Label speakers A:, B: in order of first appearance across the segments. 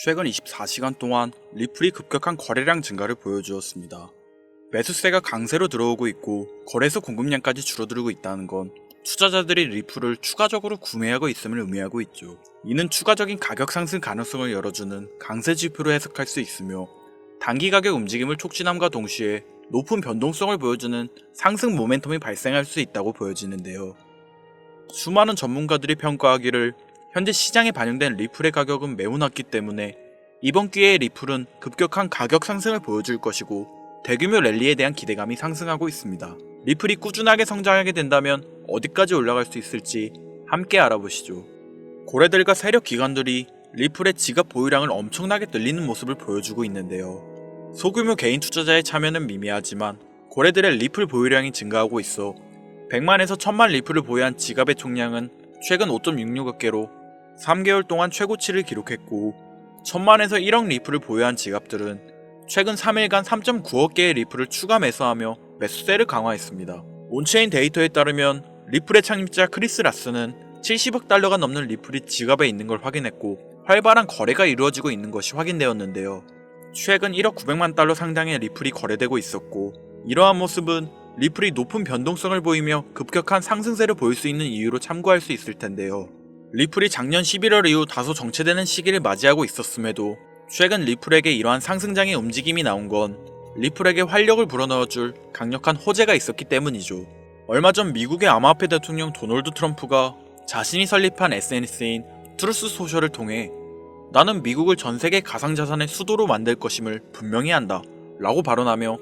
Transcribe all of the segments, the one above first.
A: 최근 24시간 동안 리플이 급격한 거래량 증가를 보여주었습니다. 매수세가 강세로 들어오고 있고 거래소 공급량까지 줄어들고 있다는 건 투자자들이 리플을 추가적으로 구매하고 있음을 의미하고 있죠. 이는 추가적인 가격 상승 가능성을 열어주는 강세 지표로 해석할 수 있으며 단기 가격 움직임을 촉진함과 동시에 높은 변동성을 보여주는 상승 모멘텀이 발생할 수 있다고 보여지는데요. 수많은 전문가들이 평가하기를 현재 시장에 반영된 리플의 가격은 매우 낮기 때문에 이번 기회에 리플은 급격한 가격 상승을 보여줄 것이고 대규모 랠리에 대한 기대감이 상승하고 있습니다. 리플이 꾸준하게 성장하게 된다면 어디까지 올라갈 수 있을지 함께 알아보시죠. 고래들과 세력 기관들이 리플의 지갑 보유량을 엄청나게 늘리는 모습을 보여주고 있는데요. 소규모 개인 투자자의 참여는 미미하지만 고래들의 리플 보유량이 증가하고 있어 100만에서 1000만 리플을 보유한 지갑의 총량은 최근 5.66억 개로 3개월 동안 최고치를 기록했고 1000만에서 1억 리플을 보유한 지갑들은 최근 3일간 3.9억 개의 리플을 추가 매수하며 매수세를 강화했습니다. 온체인 데이터에 따르면 리플의 창립자 크리스 라스는 70억 달러가 넘는 리플이 지갑에 있는 걸 확인했고 활발한 거래가 이루어지고 있는 것이 확인되었는데요. 최근 1억 900만 달러 상당의 리플이 거래되고 있었고 이러한 모습은 리플이 높은 변동성을 보이며 급격한 상승세를 보일 수 있는 이유로 참고할 수 있을 텐데요. 리플이 작년 11월 이후 다소 정체되는 시기를 맞이하고 있었음에도 최근 리플에게 이러한 상승장의 움직임이 나온 건 리플에게 활력을 불어넣어줄 강력한 호재가 있었기 때문이죠. 얼마 전 미국의 암호화폐 대통령 도널드 트럼프가 자신이 설립한 SNS인 트루스 소셜을 통해 나는 미국을 전세계 가상자산의 수도로 만들 것임을 분명히 한다 라고 발언하며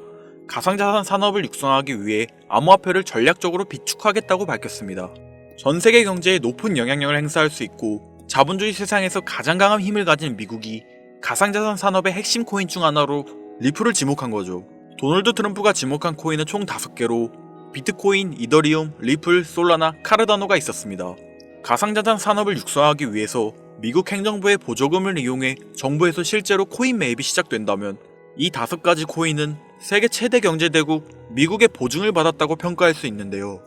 A: 가상자산 산업을 육성하기 위해 암호화폐를 전략적으로 비축하겠다고 밝혔습니다. 전세계 경제에 높은 영향력을 행사할 수 있고 자본주의 세상에서 가장 강한 힘을 가진 미국이 가상자산 산업의 핵심 코인 중 하나로 리플을 지목한 거죠. 도널드 트럼프가 지목한 코인은 총 5개로 비트코인, 이더리움, 리플, 솔라나, 카르다노가 있었습니다. 가상자산 산업을 육성하기 위해서 미국 행정부의 보조금을 이용해 정부에서 실제로 코인 매입이 시작된다면 이 5가지 코인은 세계 최대 경제대국 미국의 보증을 받았다고 평가할 수 있는데요.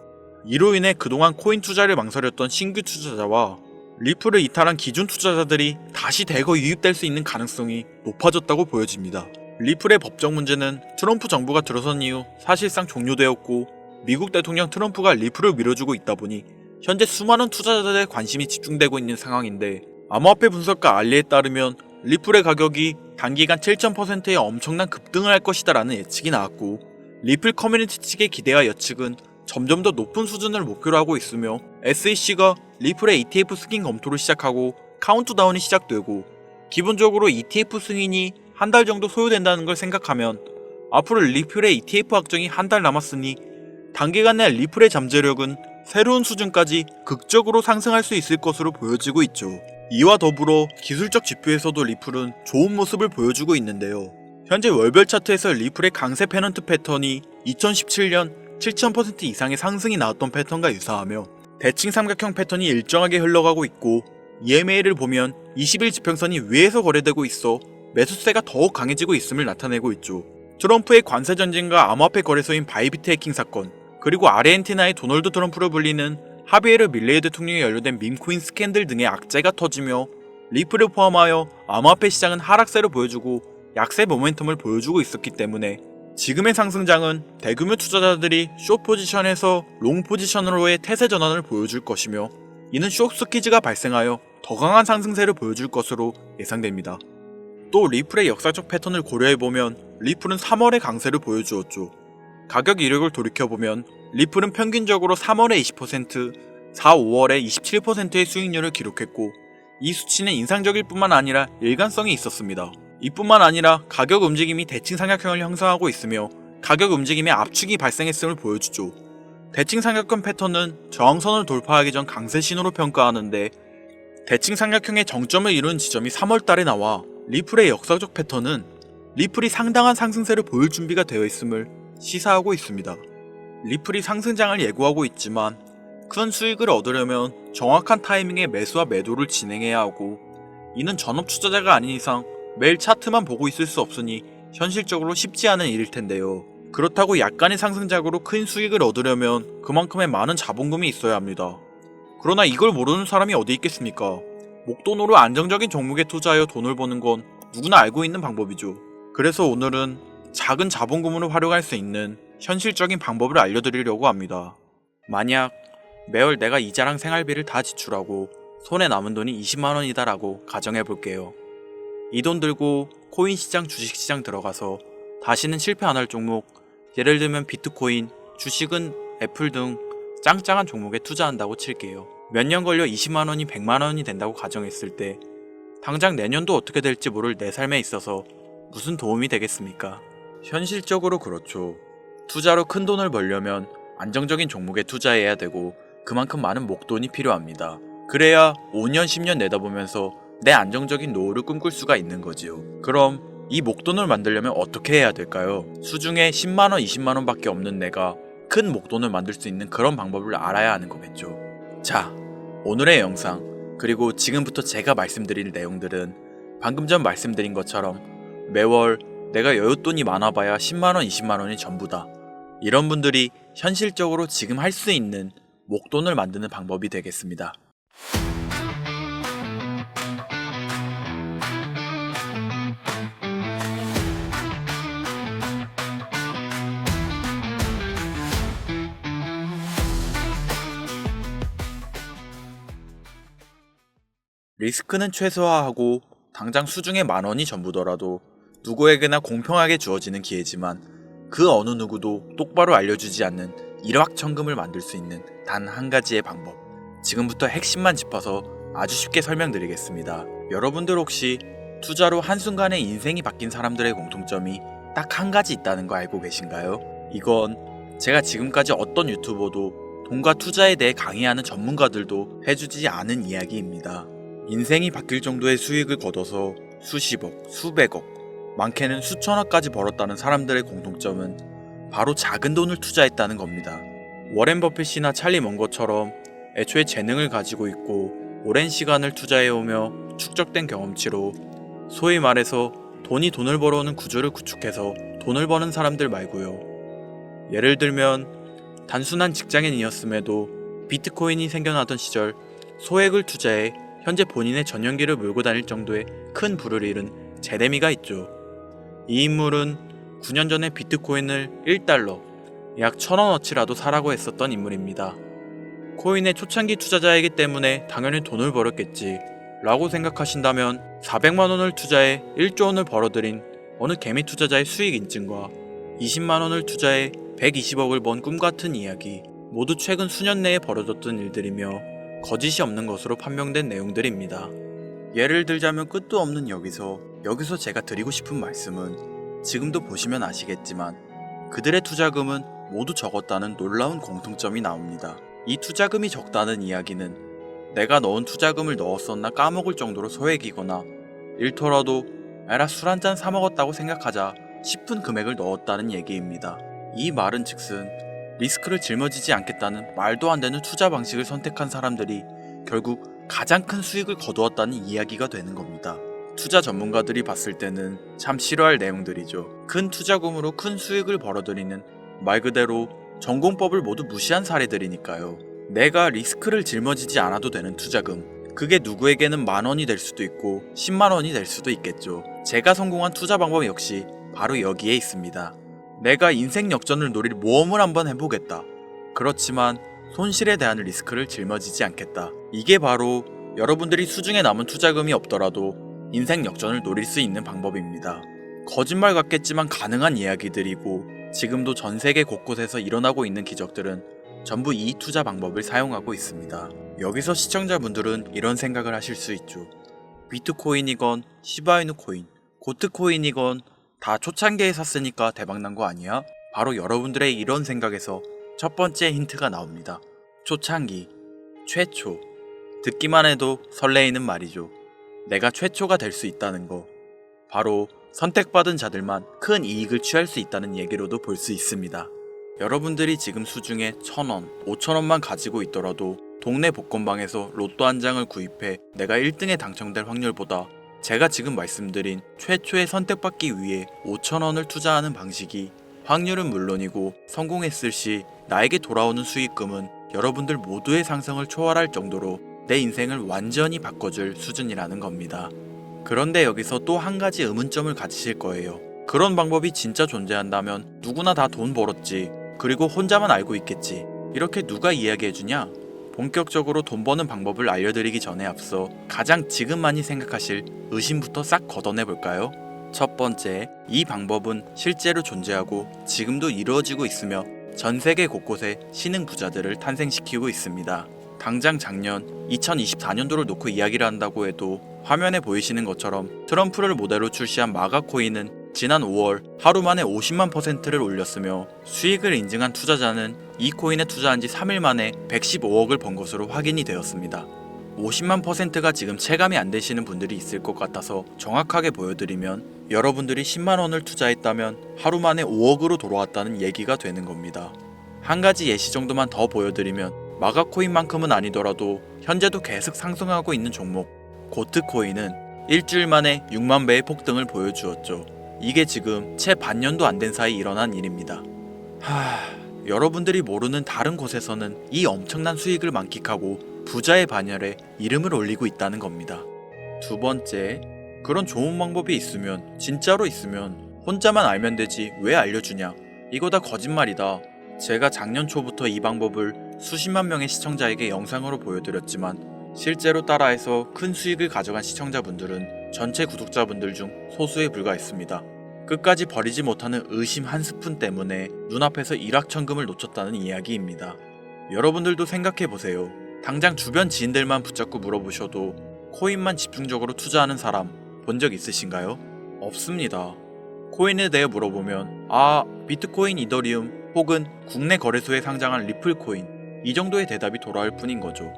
A: 이로 인해 그동안 코인 투자를 망설였던 신규 투자자와 리플을 이탈한 기존 투자자들이 다시 대거 유입될 수 있는 가능성이 높아졌다고 보여집니다. 리플의 법적 문제는 트럼프 정부가 들어선 이후 사실상 종료되었고 미국 대통령 트럼프가 리플을 밀어주고 있다 보니 현재 수많은 투자자들의 관심이 집중되고 있는 상황인데 암호화폐 분석가 알리에 따르면 리플의 가격이 단기간 7,000%의 엄청난 급등을 할 것이다 라는 예측이 나왔고 리플 커뮤니티 측의 기대와 예측은 점점 더 높은 수준을 목표로 하고 있으며 SEC가 리플의 ETF 승인 검토를 시작하고 카운트다운이 시작되고 기본적으로 ETF 승인이 한 달 정도 소요된다는 걸 생각하면 앞으로 리플의 ETF 확정이 한 달 남았으니 단기간 내 리플의 잠재력은 새로운 수준까지 극적으로 상승할 수 있을 것으로 보여지고 있죠. 이와 더불어 기술적 지표에서도 리플은 좋은 모습을 보여주고 있는데요. 현재 월별 차트에서 리플의 강세 페넌트 패턴이 2017년 7,000% 이상의 상승이 나왔던 패턴과 유사하며 대칭 삼각형 패턴이 일정하게 흘러가고 있고 EMA를 보면 20일 지평선이 위에서 거래되고 있어 매수세가 더욱 강해지고 있음을 나타내고 있죠. 트럼프의 관세 전쟁과 암호화폐 거래소인 바이비트 해킹 사건, 그리고 아르헨티나의 도널드 트럼프로 불리는 하비에르 밀레이 대통령이 연루된 밈코인 스캔들 등의 악재가 터지며 리플을 포함하여 암호화폐 시장은 하락세를 보여주고 약세 모멘텀을 보여주고 있었기 때문에 지금의 상승장은 대규모 투자자들이 숏 포지션에서 롱 포지션으로의 태세 전환을 보여줄 것이며 이는 숏 스퀴즈가 발생하여 더 강한 상승세를 보여줄 것으로 예상됩니다. 또 리플의 역사적 패턴을 고려해보면 리플은 3월에 강세를 보여주었죠. 가격 이력을 돌이켜보면 리플은 평균적으로 3월에 20%, 4, 5월에 27%의 수익률을 기록했고 이 수치는 인상적일 뿐만 아니라 일관성이 있었습니다. 이뿐만 아니라 가격 움직임이 대칭 삼각형을 형성하고 있으며 가격 움직임에 압축이 발생했음을 보여주죠. 대칭 삼각형 패턴은 저항선을 돌파하기 전 강세 신호로 평가하는데 대칭 삼각형의 정점을 이룬 지점이 3월달에 나와 리플의 역사적 패턴은 리플이 상당한 상승세를 보일 준비가 되어 있음을 시사하고 있습니다. 리플이 상승장을 예고하고 있지만 큰 수익을 얻으려면 정확한 타이밍에 매수와 매도를 진행해야 하고 이는 전업 투자자가 아닌 이상 매일 차트만 보고 있을 수 없으니 현실적으로 쉽지 않은 일일 텐데요. 그렇다고 약간의 상승작으로 큰 수익을 얻으려면 그만큼의 많은 자본금이 있어야 합니다. 그러나 이걸 모르는 사람이 어디 있겠습니까? 목돈으로 안정적인 종목에 투자하여 돈을 버는 건 누구나 알고 있는 방법이죠. 그래서 오늘은 작은 자본금으로 활용할 수 있는 현실적인 방법을 알려드리려고 합니다. 만약 매월 내가 이자랑 생활비를 다 지출하고 손에 남은 돈이 20만원이다 라고 가정해볼게요. 이 돈 들고 코인 시장, 주식 시장 들어가서 다시는 실패 안 할 종목, 예를 들면 비트코인, 주식은 애플 등 짱짱한 종목에 투자한다고 칠게요. 몇 년 걸려 20만원이 100만원이 된다고 가정했을 때 당장 내년도 어떻게 될지 모를 내 삶에 있어서 무슨 도움이 되겠습니까? 현실적으로 그렇죠. 투자로 큰 돈을 벌려면 안정적인 종목에 투자해야 되고 그만큼 많은 목돈이 필요합니다. 그래야 5년, 10년 내다보면서 내 안정적인 노후를 꿈꿀 수가 있는 거지요. 그럼 이 목돈을 만들려면 어떻게 해야 될까요? 수중에 10만원, 20만원 밖에 없는 내가 큰 목돈을 만들 수 있는 그런 방법을 알아야 하는 거겠죠. 자, 오늘의 영상 그리고 지금부터 제가 말씀드릴 내용들은 방금 전 말씀드린 것처럼 매월 내가 여윳돈이 많아봐야 10만원, 20만원이 전부다. 이런 분들이 현실적으로 지금 할 수 있는 목돈을 만드는 방법이 되겠습니다. 리스크는 최소화하고 당장 수중에 만원이 전부더라도 누구에게나 공평하게 주어지는 기회지만 그 어느 누구도 똑바로 알려주지 않는 일확천금을 만들 수 있는 단 한 가지의 방법. 지금부터 핵심만 짚어서 아주 쉽게 설명드리겠습니다. 여러분들 혹시 투자로 한순간에 인생이 바뀐 사람들의 공통점이 딱 한 가지 있다는 거 알고 계신가요? 이건 제가 지금까지 어떤 유튜버도 돈과 투자에 대해 강의하는 전문가들도 해주지 않은 이야기입니다. 인생이 바뀔 정도의 수익을 거둬서 수십억, 수백억, 많게는 수천억까지 벌었다는 사람들의 공통점은 바로 작은 돈을 투자했다는 겁니다. 워렌 버핏이나 찰리 먼거처럼 애초에 재능을 가지고 있고 오랜 시간을 투자해오며 축적된 경험치로 소위 말해서 돈이 돈을 벌어오는 구조를 구축해서 돈을 버는 사람들 말고요. 예를 들면 단순한 직장인이었음에도 비트코인이 생겨나던 시절 소액을 투자해 현재 본인의 전용기를 몰고 다닐 정도의 큰 부를 잃은 제레미가 있죠. 이 인물은 9년 전에 비트코인을 1달러, 약 1000원어치라도 사라고 했었던 인물입니다. 코인의 초창기 투자자이기 때문에 당연히 돈을 벌었겠지 라고 생각하신다면 400만원을 투자해 1조원을 벌어들인 어느 개미 투자자의 수익 인증과 20만원을 투자해 120억을 번 꿈같은 이야기, 모두 최근 수년 내에 벌어졌던 일들이며 거짓이 없는 것으로 판명된 내용들입니다. 예를 들자면 끝도 없는 여기서 제가 드리고 싶은 말씀은 지금도 보시면 아시겠지만 그들의 투자금은 모두 적었다는 놀라운 공통점이 나옵니다. 이 투자금이 적다는 이야기는 내가 넣은 투자금을 넣었었나 까먹을 정도로 소액이거나 일터라도 에라 술 한잔 사먹었다고 생각하자 싶은 금액을 넣었다는 얘기입니다. 이 말은 즉슨 리스크를 짊어지지 않겠다는 말도 안 되는 투자 방식을 선택한 사람들이 결국 가장 큰 수익을 거두었다는 이야기가 되는 겁니다. 투자 전문가들이 봤을 때는 참 싫어할 내용들이죠. 큰 투자금으로 큰 수익을 벌어들이는 말 그대로 전공법을 모두 무시한 사례들이니까요. 내가 리스크를 짊어지지 않아도 되는 투자금, 그게 누구에게는 만원이 될 수도 있고 10만원이 될 수도 있겠죠. 제가 성공한 투자 방법 역시 바로 여기에 있습니다. 내가 인생 역전을 노릴 모험을 한번 해보겠다. 그렇지만 손실에 대한 리스크를 짊어지지 않겠다. 이게 바로 여러분들이 수중에 남은 투자금이 없더라도 인생 역전을 노릴 수 있는 방법입니다. 거짓말 같겠지만 가능한 이야기들이고 지금도 전 세계 곳곳에서 일어나고 있는 기적들은 전부 이 투자 방법을 사용하고 있습니다. 여기서 시청자분들은 이런 생각을 하실 수 있죠. 비트코인이건 시바이누 코인, 고트코인이건 다 초창기에 샀으니까 대박난 거 아니야? 바로 여러분들의 이런 생각에서 첫 번째 힌트가 나옵니다. 초창기, 최초. 듣기만 해도 설레이는 말이죠. 내가 최초가 될 수 있다는 거. 바로 선택받은 자들만 큰 이익을 취할 수 있다는 얘기로도 볼 수 있습니다. 여러분들이 지금 수중에 1000원, 5000원만 가지고 있더라도 동네 복권방에서 로또 한 장을 구입해 내가 1등에 당첨될 확률보다 제가 지금 말씀드린 최초의 선택받기 위해 5,000원을 투자하는 방식이 확률은 물론이고 성공했을 시 나에게 돌아오는 수익금은 여러분들 모두의 상상을 초월할 정도로 내 인생을 완전히 바꿔줄 수준이라는 겁니다. 그런데 여기서 또 한 가지 의문점을 가지실 거예요. 그런 방법이 진짜 존재한다면 누구나 다 돈 벌었지, 그리고 혼자만 알고 있겠지, 이렇게 누가 이야기해주냐? 본격적으로 돈 버는 방법을 알려드리기 전에 앞서 가장 지금 많이 생각하실 의심부터 싹 걷어내볼까요? 첫 번째, 이 방법은 실제로 존재하고 지금도 이루어지고 있으며 전 세계 곳곳에 신흥 부자들을 탄생시키고 있습니다. 당장 작년 2024년도를 놓고 이야기를 한다고 해도 화면에 보이시는 것처럼 트럼프를 모델로 출시한 마가코인은 지난 5월 하루 만에 50만%를 올렸으며 수익을 인증한 투자자는 이 코인에 투자한 지 3일 만에 115억을 번 것으로 확인이 되었습니다. 50만%가 지금 체감이 안 되시는 분들이 있을 것 같아서 정확하게 보여드리면 여러분들이 10만원을 투자했다면 하루 만에 5억으로 돌아왔다는 얘기가 되는 겁니다. 한 가지 예시 정도만 더 보여드리면 마가코인만큼은 아니더라도 현재도 계속 상승하고 있는 종목 고트코인은 일주일 만에 6만 배의 폭등을 보여주었죠. 이게 지금 채 반년도 안 된 사이 일어난 일입니다. 여러분들이 모르는 다른 곳에서는 이 엄청난 수익을 만끽하고 부자의 반열에 이름을 올리고 있다는 겁니다. 두 번째, 그런 좋은 방법이 있으면, 진짜로 있으면 혼자만 알면 되지 왜 알려주냐? 이거 다 거짓말이다. 제가 작년 초부터 이 방법을 수십만 명의 시청자에게 영상으로 보여드렸지만 실제로 따라해서 큰 수익을 가져간 시청자분들은 전체 구독자분들 중 소수에 불과했습니다. 끝까지 버리지 못하는 의심 한 스푼 때문에 눈앞에서 일확천금을 놓쳤다는 이야기입니다. 여러분들도 생각해보세요. 당장 주변 지인들만 붙잡고 물어보셔도 코인만 집중적으로 투자하는 사람 본 적 있으신가요? 없습니다. 코인에 대해 물어보면 비트코인, 이더리움 혹은 국내 거래소에 상장한 리플코인, 이 정도의 대답이 돌아올 뿐인 거죠.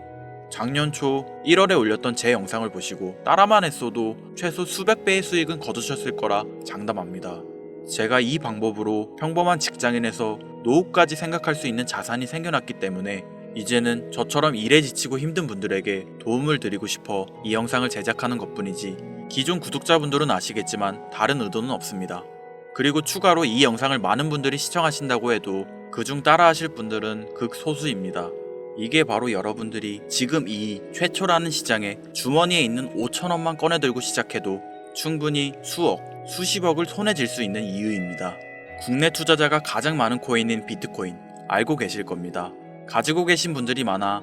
A: 작년 초 1월에 올렸던 제 영상을 보시고 따라만 했어도 최소 수백 배의 수익은 거두셨을 거라 장담합니다. 제가 이 방법으로 평범한 직장인에서 노후까지 생각할 수 있는 자산이 생겨났기 때문에 이제는 저처럼 일에 지치고 힘든 분들에게 도움을 드리고 싶어 이 영상을 제작하는 것뿐이지 기존 구독자분들은 아시겠지만 다른 의도는 없습니다. 그리고 추가로 이 영상을 많은 분들이 시청하신다고 해도 그중 따라하실 분들은 극소수입니다. 이게 바로 여러분들이 지금 이 최초라는 시장에 주머니에 있는 5천원만 꺼내들고 시작해도 충분히 수억, 수십억을 손에 쥘 수 있는 이유입니다. 국내 투자자가 가장 많은 코인인 비트코인 알고 계실 겁니다. 가지고 계신 분들이 많아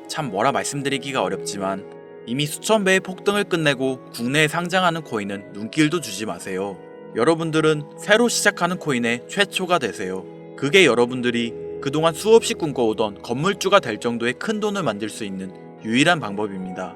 A: 참 뭐라 말씀드리기가 어렵지만 이미 수천 배의 폭등을 끝내고 국내에 상장하는 코인은 눈길도 주지 마세요. 여러분들은 새로 시작하는 코인의 최초가 되세요. 그게 여러분들이 그동안 수없이 꿈꿔오던 건물주가 될 정도의 큰 돈을 만들 수 있는 유일한 방법입니다.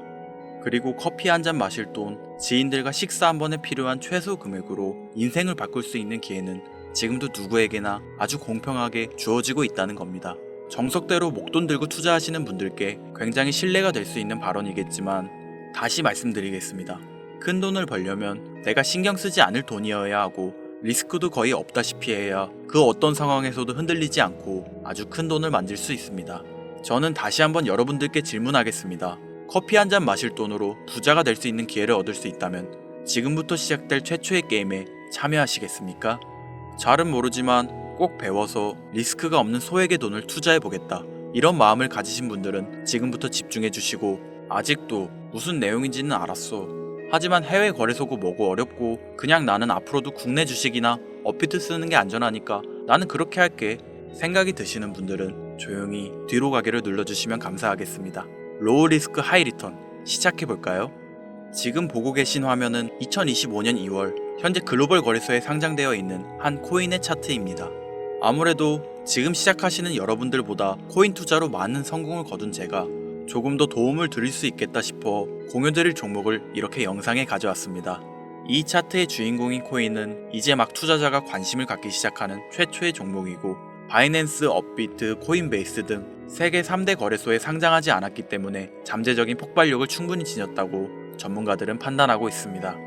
A: 그리고 커피 한 잔 마실 돈, 지인들과 식사 한 번에 필요한 최소 금액으로 인생을 바꿀 수 있는 기회는 지금도 누구에게나 아주 공평하게 주어지고 있다는 겁니다. 정석대로 목돈 들고 투자하시는 분들께 굉장히 신뢰가 될 수 있는 발언이겠지만 다시 말씀드리겠습니다. 큰 돈을 벌려면 내가 신경 쓰지 않을 돈이어야 하고 리스크도 거의 없다시피 해야 그 어떤 상황에서도 흔들리지 않고 아주 큰 돈을 만들 수 있습니다. 저는 다시 한번 여러분들께 질문하겠습니다. 커피 한 잔 마실 돈으로 부자가 될 수 있는 기회를 얻을 수 있다면 지금부터 시작될 최초의 게임에 참여하시겠습니까? 잘은 모르지만 꼭 배워서 리스크가 없는 소액의 돈을 투자해보겠다, 이런 마음을 가지신 분들은 지금부터 집중해주시고, 아직도 무슨 내용인지는 알았어, 하지만 해외 거래소고 뭐고 어렵고 그냥 나는 앞으로도 국내 주식이나 업비트 쓰는 게 안전하니까 나는 그렇게 할게 생각이 드시는 분들은 조용히 뒤로 가기를 눌러주시면 감사하겠습니다. 로우 리스크 하이 리턴 시작해볼까요? 지금 보고 계신 화면은 2025년 2월 현재 글로벌 거래소에 상장되어 있는 한 코인의 차트입니다. 아무래도 지금 시작하시는 여러분들보다 코인 투자로 많은 성공을 거둔 제가 조금 더 도움을 드릴 수 있겠다 싶어 공유드릴 종목을 이렇게 영상에 가져왔습니다. 이 차트의 주인공인 코인은 이제 막 투자자가 관심을 갖기 시작하는 최초의 종목이고 바이낸스, 업비트, 코인베이스 등 세계 3대 거래소에 상장하지 않았기 때문에 잠재적인 폭발력을 충분히 지녔다고 전문가들은 판단하고 있습니다.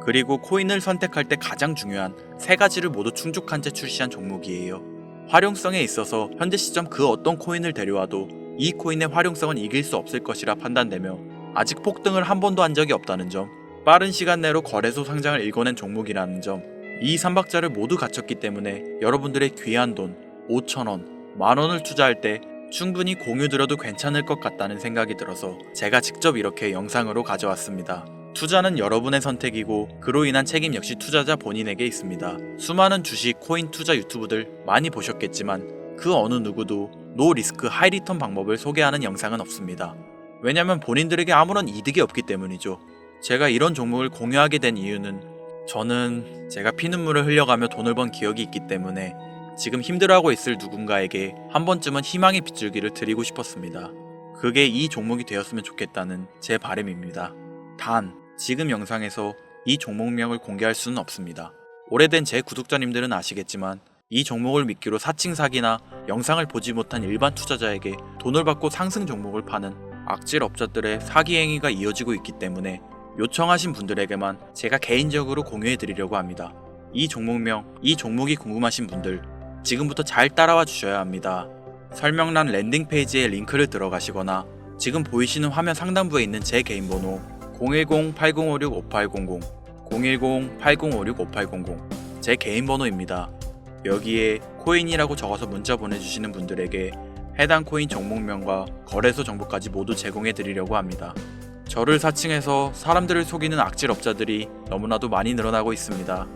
A: 그리고 코인을 선택할 때 가장 중요한 세 가지를 모두 충족한 채 출시한 종목이에요. 활용성에 있어서 현재 시점 그 어떤 코인을 데려와도 이 코인의 활용성은 이길 수 없을 것이라 판단되며 아직 폭등을 한 번도 한 적이 없다는 점, 빠른 시간 내로 거래소 상장을 일궈낸 종목이라는 점, 이 3박자를 모두 갖췄기 때문에 여러분들의 귀한 돈 5,000원, 만원을 투자할 때 충분히 공유드려도 괜찮을 것 같다는 생각이 들어서 제가 직접 이렇게 영상으로 가져왔습니다. 투자는 여러분의 선택이고 그로 인한 책임 역시 투자자 본인에게 있습니다. 수많은 주식, 코인 투자 유튜브들 많이 보셨겠지만 그 어느 누구도 노 리스크 하이 리턴 방법을 소개하는 영상은 없습니다. 왜냐면 본인들에게 아무런 이득이 없기 때문이죠. 제가 이런 종목을 공유하게 된 이유는 저는 제가 피눈물을 흘려가며 돈을 번 기억이 있기 때문에 지금 힘들어하고 있을 누군가에게 한 번쯤은 희망의 빗줄기를 드리고 싶었습니다. 그게 이 종목이 되었으면 좋겠다는 제 바람입니다. 단, 지금 영상에서 이 종목명을 공개할 수는 없습니다. 오래된 제 구독자님들은 아시겠지만 이 종목을 미끼로 사칭 사기나 영상을 보지 못한 일반 투자자에게 돈을 받고 상승 종목을 파는 악질 업자들의 사기 행위가 이어지고 있기 때문에 요청하신 분들에게만 제가 개인적으로 공유해 드리려고 합니다. 이 종목명, 이 종목이 궁금하신 분들 지금부터 잘 따라와 주셔야 합니다. 설명란 랜딩 페이지에 링크를 들어가시거나 지금 보이시는 화면 상단부에 있는 제 개인 번호 010-8056-5800 010-8056-5800 제 개인 번호입니다. 여기에 코인이라고 적어서 문자 보내주시는 분들에게 해당 코인 종목명과 거래소 정보까지 모두 제공해 드리려고 합니다. 저를 사칭해서 사람들을 속이는 악질 업자들이 너무나도 많이 늘어나고 있습니다.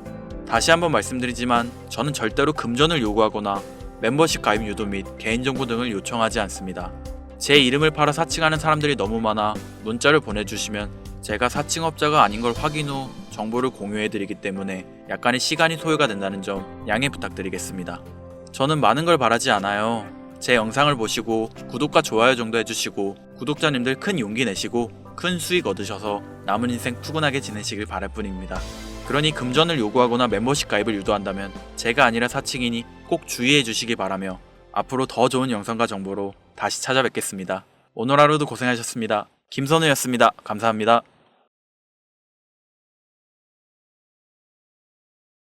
A: 다시 한번 말씀드리지만 저는 절대로 금전을 요구하거나 멤버십 가입 유도 및 개인정보 등을 요청하지 않습니다. 제 이름을 팔아 사칭하는 사람들이 너무 많아 문자를 보내주시면 제가 사칭업자가 아닌 걸 확인 후 정보를 공유해드리기 때문에 약간의 시간이 소요가 된다는 점 양해 부탁드리겠습니다. 저는 많은 걸 바라지 않아요. 제 영상을 보시고 구독과 좋아요 정도 해주시고 구독자님들 큰 용기 내시고 큰 수익 얻으셔서 남은 인생 푸근하게 지내시길 바랄 뿐입니다. 그러니 금전을 요구하거나 멤버십 가입을 유도한다면 제가 아니라 사칭이니 꼭 주의해 주시기 바라며 앞으로 더 좋은 영상과 정보로 다시 찾아뵙겠습니다. 오늘 하루도 고생하셨습니다. 김선우였습니다. 감사합니다.